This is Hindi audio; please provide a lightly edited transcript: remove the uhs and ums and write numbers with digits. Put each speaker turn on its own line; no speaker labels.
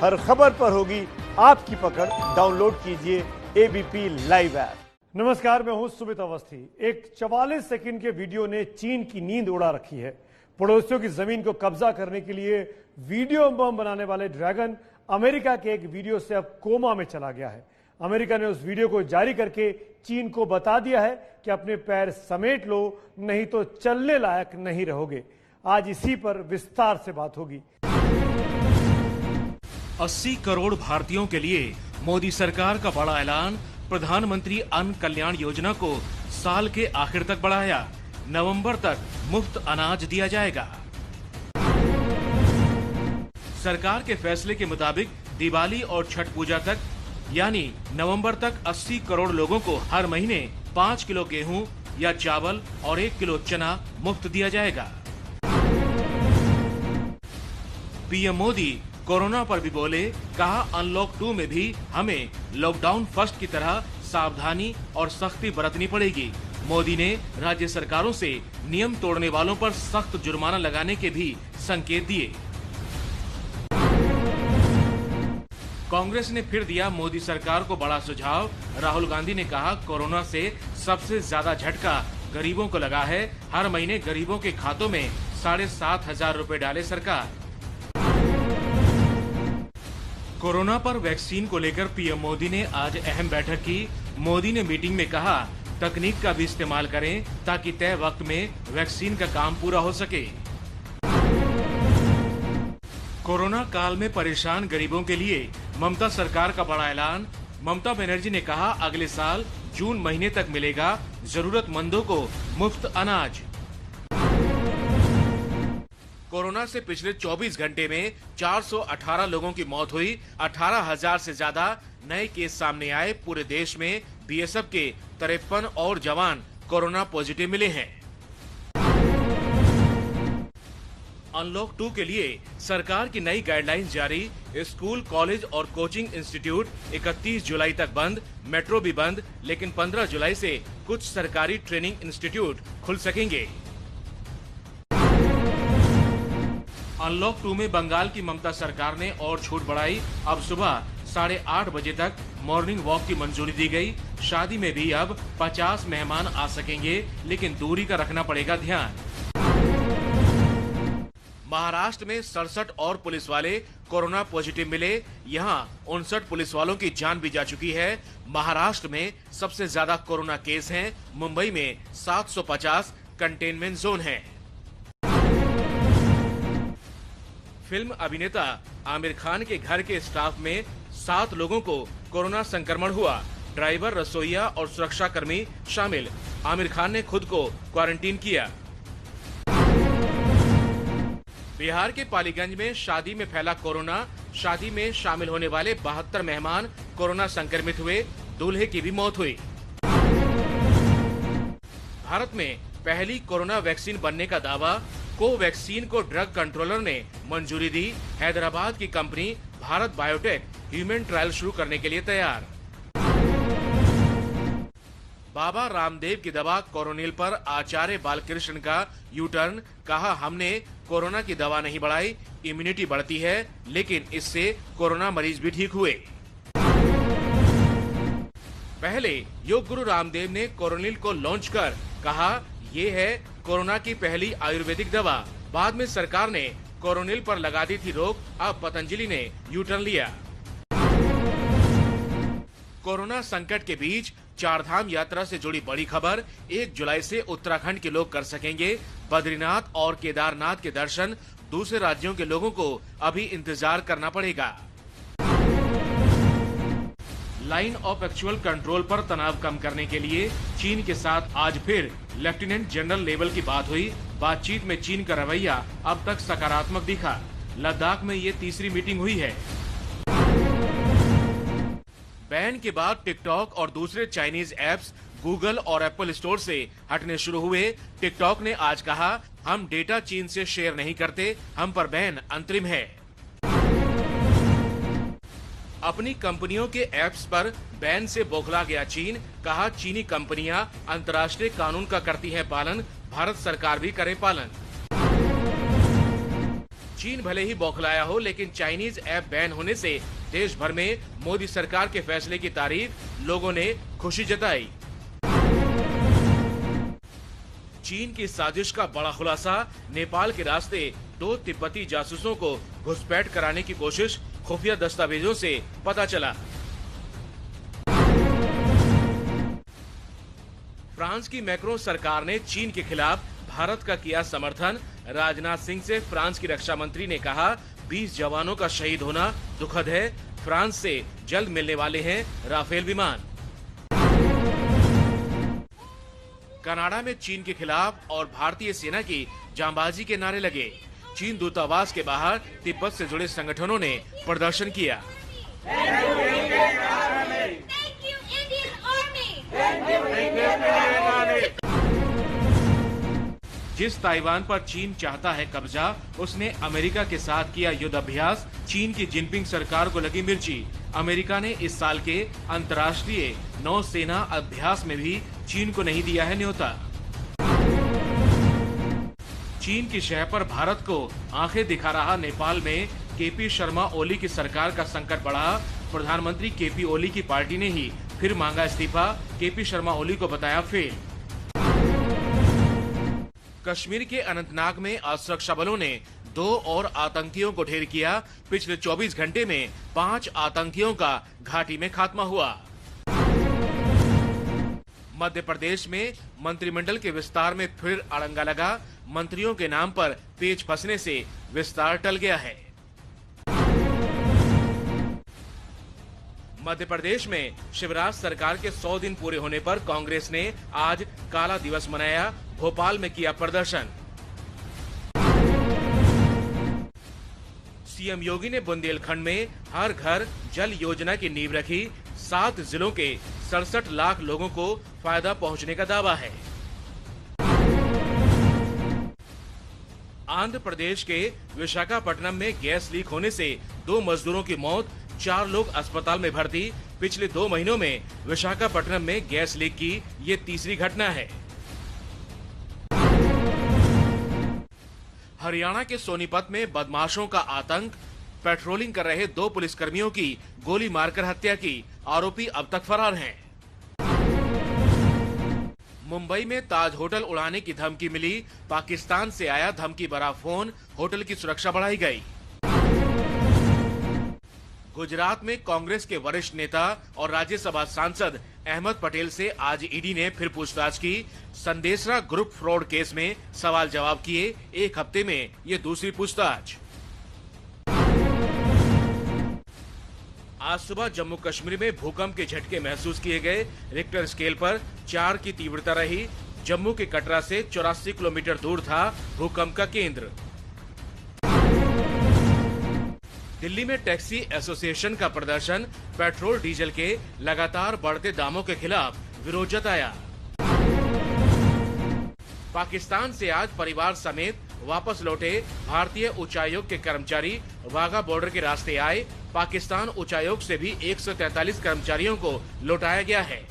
हर खबर पर होगी आपकी पकड़। डाउनलोड कीजिए एबीपी लाइव ऐप। नमस्कार, मैं हूं सुमित अवस्थी। एक 44 सेकंड के वीडियो ने चीन की नींद उड़ा रखी है। पड़ोसियों की जमीन को कब्जा करने के लिए वीडियो बम बनाने वाले ड्रैगन अमेरिका के एक वीडियो से अब कोमा में चला गया है। अमेरिका ने उस वीडियो को जारी करके चीन को बता दिया है कि अपने पैर समेट लो, नहीं तो चलने लायक नहीं रहोगे। आज इसी पर विस्तार से बात होगी।
80 करोड़ भारतीयों के लिए मोदी सरकार का बड़ा ऐलान। प्रधानमंत्री अन्न कल्याण योजना को साल के आखिर तक बढ़ाया। नवंबर तक मुफ्त अनाज दिया जाएगा। सरकार के फैसले के मुताबिक दिवाली और छठ पूजा तक यानी नवंबर तक 80 करोड़ लोगों को हर महीने 5 किलो गेहूं या चावल और 1 किलो चना मुफ्त दिया जाएगा। पीएम मोदी कोरोना पर भी बोले, कहा अनलॉक 2 में भी हमें लॉकडाउन फर्स्ट की तरह सावधानी और सख्ती बरतनी पड़ेगी। मोदी ने राज्य सरकारों से नियम तोड़ने वालों पर सख्त जुर्माना लगाने के भी संकेत दिए। कांग्रेस ने फिर दिया मोदी सरकार को बड़ा सुझाव। राहुल गांधी ने कहा, कोरोना से सबसे ज्यादा झटका गरीबों को लगा है। हर महीने गरीबों के खातों में 7,500 रुपए डाले सरकार। कोरोना पर वैक्सीन को लेकर पीएम मोदी ने आज अहम बैठक की। मोदी ने मीटिंग में कहा, तकनीक का भी इस्तेमाल करें ताकि तय वक्त में वैक्सीन का काम पूरा हो सके। कोरोना काल में परेशान गरीबों के लिए ममता सरकार का बड़ा ऐलान। ममता बनर्जी ने कहा, अगले साल जून महीने तक मिलेगा जरूरतमंदों को मुफ्त अनाज। कोरोना से पिछले 24 घंटे में 418 लोगों की मौत हुई। 18,000 से ज्यादा नए केस सामने आए। पूरे देश में बीएसएफ के 53 और जवान कोरोना पॉजिटिव मिले हैं। अनलॉक 2 के लिए सरकार की नई गाइडलाइंस जारी। स्कूल, कॉलेज और कोचिंग इंस्टीट्यूट 31 जुलाई तक बंद। मेट्रो भी बंद, लेकिन 15 जुलाई से कुछ सरकारी ट्रेनिंग इंस्टीट्यूट खुल सकेंगे। अनलॉक 2 में बंगाल की ममता सरकार ने और छूट बढ़ाई। अब सुबह 8:30 बजे तक मॉर्निंग वॉक की मंजूरी दी गई। शादी में भी अब 50 मेहमान आ सकेंगे, लेकिन दूरी का रखना पड़ेगा ध्यान। महाराष्ट्र में 67 और पुलिस वाले कोरोना पॉजिटिव मिले। यहां 59 पुलिस वालों की जान भी जा चुकी है। महाराष्ट्र में सबसे ज्यादा कोरोना केस हैं। मुंबई में 750 कंटेनमेंट जोन है। फिल्म अभिनेता आमिर खान के घर के स्टाफ में 7 लोगों को कोरोना संक्रमण हुआ। ड्राइवर, रसोइया और सुरक्षा कर्मी शामिल। आमिर खान ने खुद को क्वारंटीन किया। बिहार के पालीगंज में शादी में फैला कोरोना। शादी में शामिल होने वाले 72 मेहमान कोरोना संक्रमित हुए। दूल्हे की भी मौत हुई। भारत में पहली कोरोना वैक्सीन बनने का दावा। कोवैक्सीन को ड्रग कंट्रोलर ने मंजूरी दी। हैदराबाद की company Bharat biotech human trial शुरू करने के लिए तैयार। बाबा रामदेव की दवा कोरोनिल पर आचार्य बालकृष्ण का यू टर्न। कहा, हमने कोरोना की दवा नहीं बढ़ाई, इम्यूनिटी बढ़ती है, लेकिन इससे कोरोना मरीज भी ठीक हुए। पहले योग गुरु रामदेव ने कोरोनिल को लॉन्च कर कहा, ये है कोरोना की पहली आयुर्वेदिक दवा। बाद में सरकार ने कोरोनिल पर लगा दी थी रोक। अब पतंजलि ने यू टर्न लिया। कोरोना संकट के बीच चारधाम यात्रा से जुड़ी बड़ी खबर। 1 जुलाई से उत्तराखंड के लोग कर सकेंगे बद्रीनाथ और केदारनाथ के दर्शन। दूसरे राज्यों के लोगों को अभी इंतजार करना पड़ेगा। लाइन ऑफ एक्चुअल कंट्रोल पर तनाव कम करने के लिए चीन के साथ आज फिर लेफ्टिनेंट जनरल लेवल की बात हुई। बातचीत में चीन का रवैया अब तक सकारात्मक दिखा। लद्दाख में ये तीसरी मीटिंग हुई है। बैन के बाद टिकटॉक और दूसरे चाइनीज ऐप्स गूगल और एप्पल स्टोर से हटने शुरू हुए। टिकटॉक ने आज कहा, हम डेटा चीन से शेयर नहीं करते, हम पर बैन अंतरिम है। अपनी कंपनियों के ऐप्स पर बैन से बौखला गया चीन। कहा, चीनी कंपनियां अंतर्राष्ट्रीय कानून का करती हैं पालन, भारत सरकार भी करे पालन। चीन भले ही बौखलाया हो, लेकिन चाइनीज ऐप बैन होने से देश भर में मोदी सरकार के फैसले की तारीफ लोगों ने खुशी जताई। चीन की साजिश का बड़ा खुलासा, नेपाल के रास्ते 2 तिब्बती जासूसों को घुसपैठ कराने की कोशिश, खुफिया दस्तावेजों से पता चला। फ्रांस की मैक्रों सरकार ने चीन के खिलाफ भारत का किया समर्थन। राजनाथ सिंह से फ्रांस की रक्षा मंत्री ने कहा, 20 जवानों का शहीद होना दुखद है। फ्रांस से जल्द मिलने वाले हैं राफेल विमान। कनाडा में चीन के खिलाफ और भारतीय सेना की जांबाजी के नारे लगे। चीन दूतावास के बाहर तिब्बत से जुड़े संगठनों ने प्रदर्शन किया। जिस ताइवान पर चीन चाहता है कब्जा, उसने अमेरिका के साथ किया युद्ध अभ्यास। चीन की जिनपिंग सरकार को लगी मिर्ची। अमेरिका ने इस साल के अंतर्राष्ट्रीय नौसेना अभ्यास में भी चीन को नहीं दिया है न्योता। चीन की शह पर भारत को आंखें दिखा रहा नेपाल में केपी शर्मा ओली की सरकार का संकट बढ़ा। प्रधानमंत्री केपी ओली की पार्टी ने ही फिर मांगा इस्तीफा। केपी शर्मा ओली को बताया फेल। कश्मीर के अनंतनाग में असुरक्षा बलों ने 2 और आतंकियों को ढेर किया। पिछले 24 घंटे में 5 आतंकियों का घाटी में खात्मा हुआ। मध्य प्रदेश में मंत्रिमंडल के विस्तार में फिर अड़ंगा लगा। मंत्रियों के नाम पर पेच फंसने से विस्तार टल गया है। मध्य प्रदेश में शिवराज सरकार के 100 दिन पूरे होने पर कांग्रेस ने आज काला दिवस मनाया। भोपाल में किया प्रदर्शन। सीएम योगी ने बुंदेलखंड में हर घर जल योजना की नींव रखी। 7 जिलों के 67 लाख लोगों को फायदा पहुंचने का दावा है। आंध्र प्रदेश के विशाखापट्टनम में गैस लीक होने से 2 मजदूरों की मौत, 4 लोग अस्पताल में भर्ती। पिछले 2 महीनों में विशाखापट्टनम में गैस लीक की ये तीसरी घटना है। हरियाणा के सोनीपत में बदमाशों का आतंक। पेट्रोलिंग कर रहे 2 पुलिसकर्मियों की गोली मारकर हत्या की। आरोपी अब तक फरार हैं। मुंबई में ताज होटल उड़ाने की धमकी मिली। पाकिस्तान से आया धमकी भरा फोन। होटल की सुरक्षा बढ़ाई गई। गुजरात में कांग्रेस के वरिष्ठ नेता और राज्यसभा सांसद अहमद पटेल से आज ईडी ने फिर पूछताछ की। संदेशरा ग्रुप फ्रॉड केस में सवाल जवाब किए। 1 हफ्ते में ये दूसरी पूछताछ। आज सुबह जम्मू कश्मीर में भूकंप के झटके महसूस किए गए। रिक्टर स्केल पर 4 की तीव्रता रही। जम्मू के कटरा से 84 किलोमीटर दूर था भूकंप का केंद्र। दिल्ली में टैक्सी एसोसिएशन का प्रदर्शन। पेट्रोल डीजल के लगातार बढ़ते दामों के खिलाफ विरोध जताया। पाकिस्तान से आज परिवार समेत वापस लौटे भारतीय उच्चायोग के कर्मचारी वाघा बॉर्डर के रास्ते आए। पाकिस्तान उच्चायोग से भी 143 कर्मचारियों को लौटाया गया है।